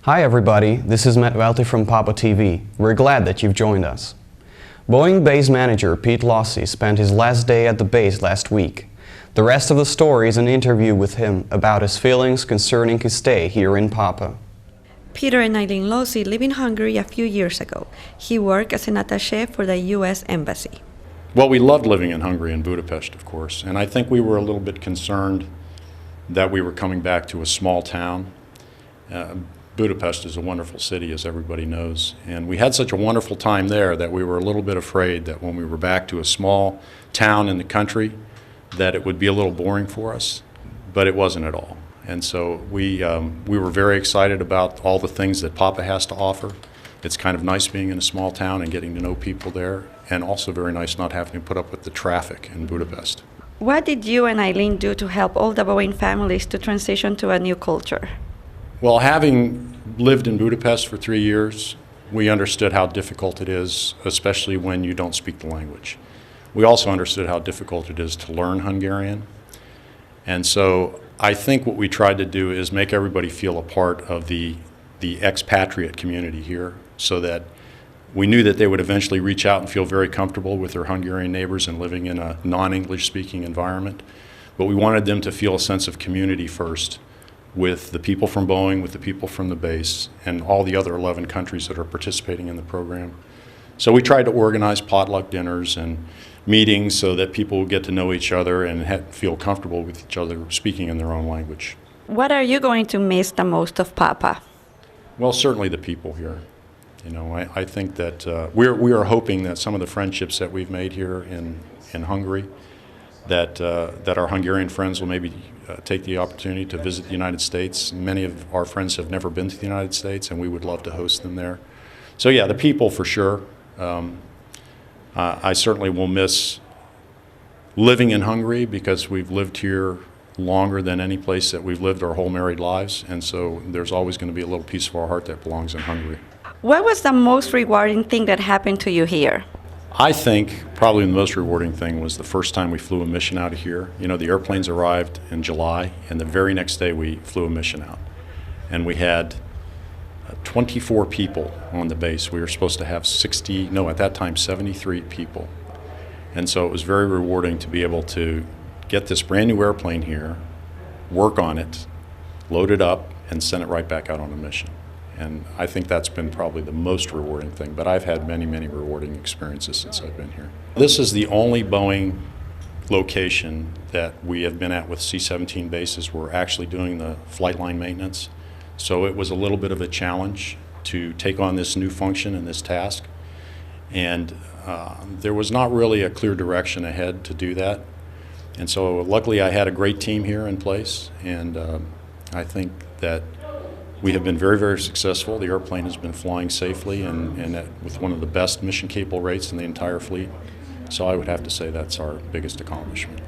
Hi everybody, this is Matt Welty from Pápa TV. We're glad that you've joined us. Boeing base manager Pete Lossie spent his last day at the base last week. The rest of the story is an interview with him about his feelings concerning his stay here in Pápa. Peter and Eileen Lossie lived in Hungary a few years ago. He worked as an attaché for the U.S. Embassy. Well, we loved living in Hungary and Budapest, of course, and I think we were a little bit concerned that we were coming back to a small town. Budapest is a wonderful city, as everybody knows, and we had such a wonderful time there that we were a little bit afraid that when we were back to a small town in the country that it would be a little boring for us, but it wasn't at all. And so we were very excited about all the things that Pápa has to offer. It's kind of nice being in a small town and getting to know people there, and also very nice not having to put up with the traffic in Budapest. What did you and Eileen do to help all the Boeing families to transition to a new culture? Well, having lived in Budapest for 3 years, we understood how difficult it is, especially when you don't speak the language. We also understood how difficult it is to learn Hungarian. And so I think what we tried to do is make everybody feel a part of the expatriate community here, so that we knew that they would eventually reach out and feel very comfortable with their Hungarian neighbors and living in a non-English speaking environment. But we wanted them to feel a sense of community first, with the people from Boeing, with the people from the base, and all the other 11 countries that are participating in the program. So we tried to organize potluck dinners and meetings so that people would get to know each other and feel comfortable with each other speaking in their own language. What are you going to miss the most of Pápa? Well, certainly the people here. You know, I think that we are hoping that some of the friendships that we've made here in Hungary, that our Hungarian friends will maybe take the opportunity to visit the United States. Many of our friends have never been to the United States, and we would love to host them there. So yeah, the people for sure. I certainly will miss living in Hungary, because we've lived here longer than any place that we've lived our whole married lives, and so there's always going to be a little piece of our heart that belongs in Hungary. What was the most rewarding thing that happened to you here? I think probably the most rewarding thing was the first time we flew a mission out of here. You know, the airplanes arrived in July, and the very next day we flew a mission out. And we had 24 people on the base. We were supposed to have 73 people. And so it was very rewarding to be able to get this brand new airplane here, work on it, load it up, and send it right back out on a mission. And I think that's been probably the most rewarding thing, but I've had many, many rewarding experiences since I've been here. This is the only Boeing location that we have been at with C-17 bases. We're actually doing the flight line maintenance. So it was a little bit of a challenge to take on this new function and this task. And there was not really a clear direction ahead to do that. And so luckily I had a great team here in place, and I think that we have been very, very successful. The airplane has been flying safely and with one of the best mission-capable rates in the entire fleet. So I would have to say that's our biggest accomplishment.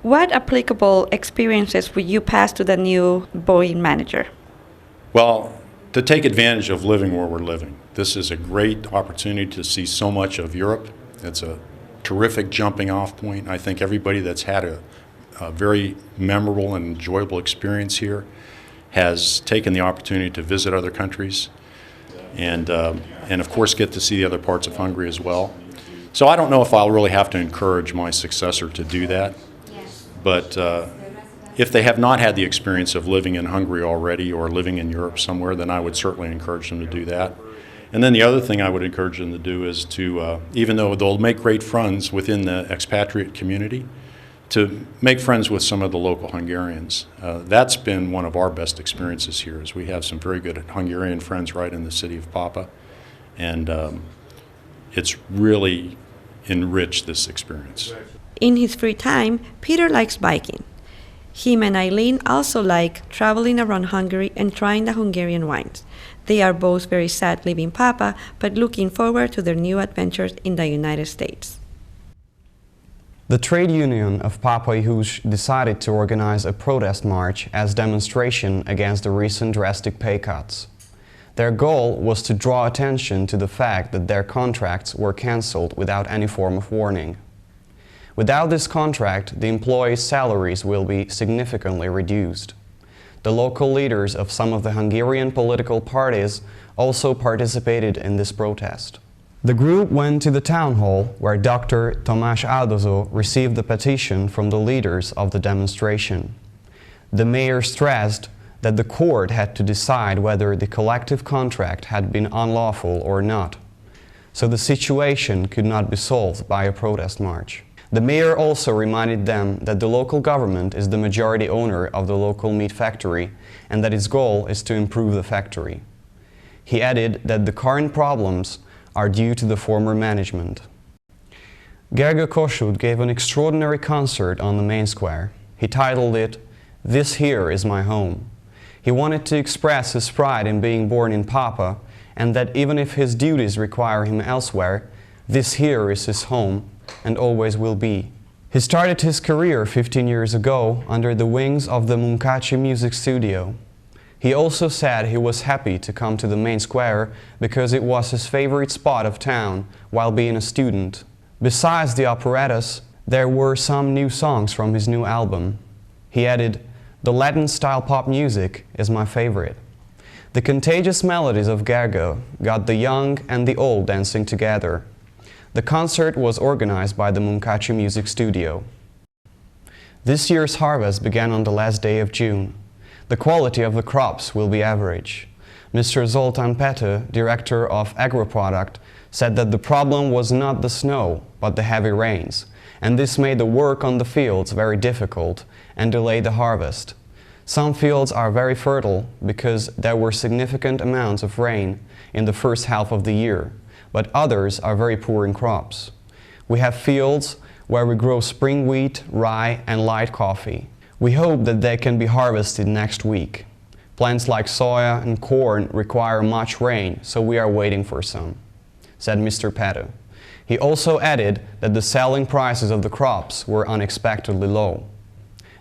What applicable experiences would you pass to the new Boeing manager? Well, to take advantage of living where we're living. This is a great opportunity to see so much of Europe. It's a terrific jumping-off point. I think everybody that's had a very memorable and enjoyable experience here has taken the opportunity to visit other countries and of course get to see the other parts of Hungary as well. So I don't know if I'll really have to encourage my successor to do that, but if they have not had the experience of living in Hungary already or living in Europe somewhere, then I would certainly encourage them to do that. And then the other thing I would encourage them to do is to, even though they'll make great friends within the expatriate community, to make friends with some of the local Hungarians. That's been one of our best experiences here, is we have some very good Hungarian friends right in the city of Pápa, and it's really enriched this experience. In his free time, Peter likes biking. Him and Eileen also like traveling around Hungary and trying the Hungarian wines. They are both very sad leaving Pápa, but looking forward to their new adventures in the United States. The trade union of Pápa decided to organize a protest march as demonstration against the recent drastic pay cuts. Their goal was to draw attention to the fact that their contracts were cancelled without any form of warning. Without this contract, the employees' salaries will be significantly reduced. The local leaders of some of the Hungarian political parties also participated in this protest. The group went to the town hall where Dr. Tamás Áldozó received the petition from the leaders of the demonstration. The mayor stressed that the court had to decide whether the collective contract had been unlawful or not, so the situation could not be solved by a protest march. The mayor also reminded them that the local government is the majority owner of the local meat factory and that its goal is to improve the factory. He added that the current problems are due to the former management. Gergő Kossuth gave an extraordinary concert on the main square. He titled it, "This Here is My Home." He wanted to express his pride in being born in Pápa and that even if his duties require him elsewhere, this here is his home and always will be. He started his career 15 years ago under the wings of the Munkácsi Music Studio. He also said he was happy to come to the main square because it was his favorite spot of town while being a student. Besides the operettas, there were some new songs from his new album. He added, "The Latin-style pop music is my favorite." The contagious melodies of Gergő got the young and the old dancing together. The concert was organized by the Munkácsi Music Studio. This year's harvest began on the last day of June. The quality of the crops will be average. Mr. Zoltán Pető, director of Agroproduct, said that the problem was not the snow, but the heavy rains, and this made the work on the fields very difficult and delayed the harvest. Some fields are very fertile because there were significant amounts of rain in the first half of the year, but others are very poor in crops. We have fields where we grow spring wheat, rye, and light coffee. We hope that they can be harvested next week. Plants like soya and corn require much rain, so we are waiting for some, said Mr. Pető. He also added that the selling prices of the crops were unexpectedly low.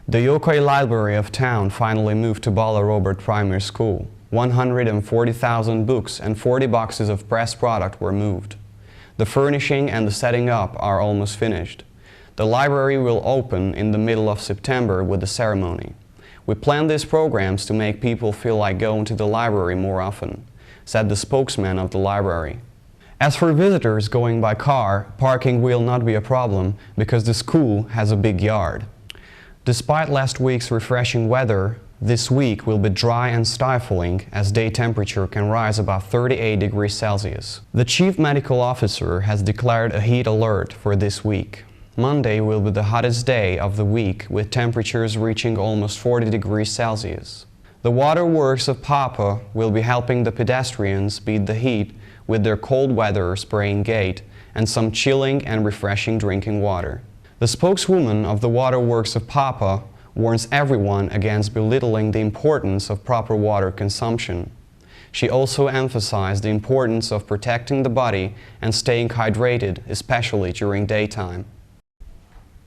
The Jókai Library of town finally moved to Balla Robert Primary School. 140,000 books and 40 boxes of press product were moved. The furnishing and the setting up are almost finished. The library will open in the middle of September with the ceremony. We plan these programs to make people feel like going to the library more often, said the spokesman of the library. As for visitors going by car, parking will not be a problem because the school has a big yard. Despite last week's refreshing weather, this week will be dry and stifling as day temperature can rise above 38 degrees Celsius. The chief medical officer has declared a heat alert for this week. Monday will be the hottest day of the week with temperatures reaching almost 40 degrees Celsius. The waterworks of Pápa will be helping the pedestrians beat the heat with their cold weather spraying gate and some chilling and refreshing drinking water. The spokeswoman of the waterworks of Pápa warns everyone against belittling the importance of proper water consumption. She also emphasized the importance of protecting the body and staying hydrated, especially during daytime.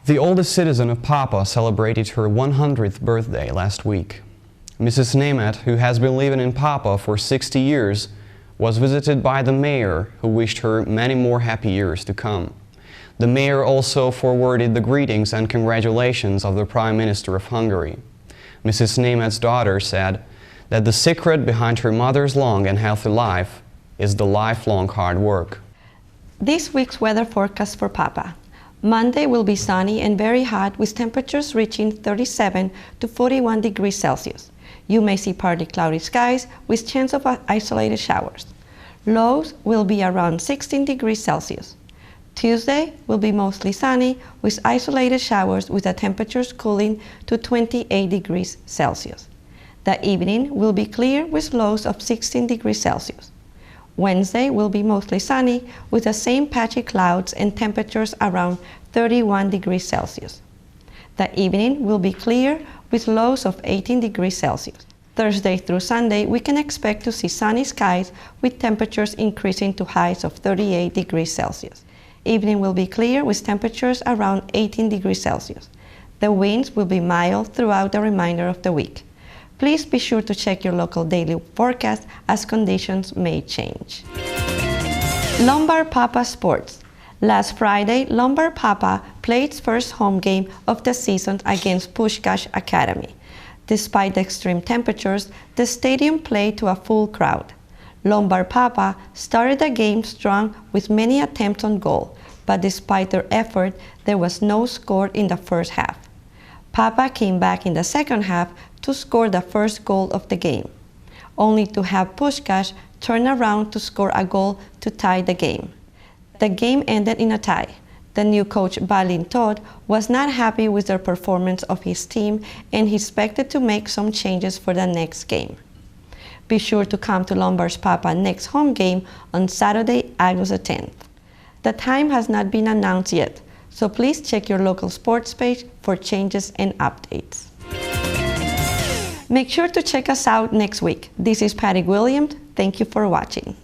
The oldest citizen of Pápa celebrated her 100th birthday last week. Mrs. Németh, who has been living in Pápa for 60 years, was visited by the mayor, who wished her many more happy years to come. The mayor also forwarded the greetings and congratulations of the Prime Minister of Hungary. Mrs. Németh's daughter said that the secret behind her mother's long and healthy life is the lifelong hard work. This week's weather forecast for Pápa. Monday will be sunny and very hot with temperatures reaching 37 to 41 degrees Celsius. You may see partly cloudy skies with chance of isolated showers. Lows will be around 16 degrees Celsius. Tuesday will be mostly sunny with isolated showers with the temperatures cooling to 28 degrees Celsius. The evening will be clear with lows of 16 degrees Celsius. Wednesday will be mostly sunny with the same patchy clouds and temperatures around 31 degrees Celsius. The evening will be clear with lows of 18 degrees Celsius. Thursday through Sunday, we can expect to see sunny skies with temperatures increasing to highs of 38 degrees Celsius. Evening will be clear with temperatures around 18 degrees Celsius. The winds will be mild throughout the remainder of the week. Please be sure to check your local daily forecast as conditions may change. Lombard Pápa Sports. Last Friday, Lombard Pápa played its first home game of the season against Puskás Academy. Despite the extreme temperatures, the stadium played to a full crowd. Lombard Pápa started the game strong with many attempts on goal, but despite their effort, there was no score in the first half. Pápa came back in the second half to score the first goal of the game, only to have Puskás turn around to score a goal to tie the game. The game ended in a tie. The new coach Balin Todd was not happy with the performance of his team and he expected to make some changes for the next game. Be sure to come to Lombard's Pápa next home game on Saturday, August 10th. The time has not been announced yet, so please check your local sports page for changes and updates. Make sure to check us out next week. This is Patty Williams. Thank you for watching.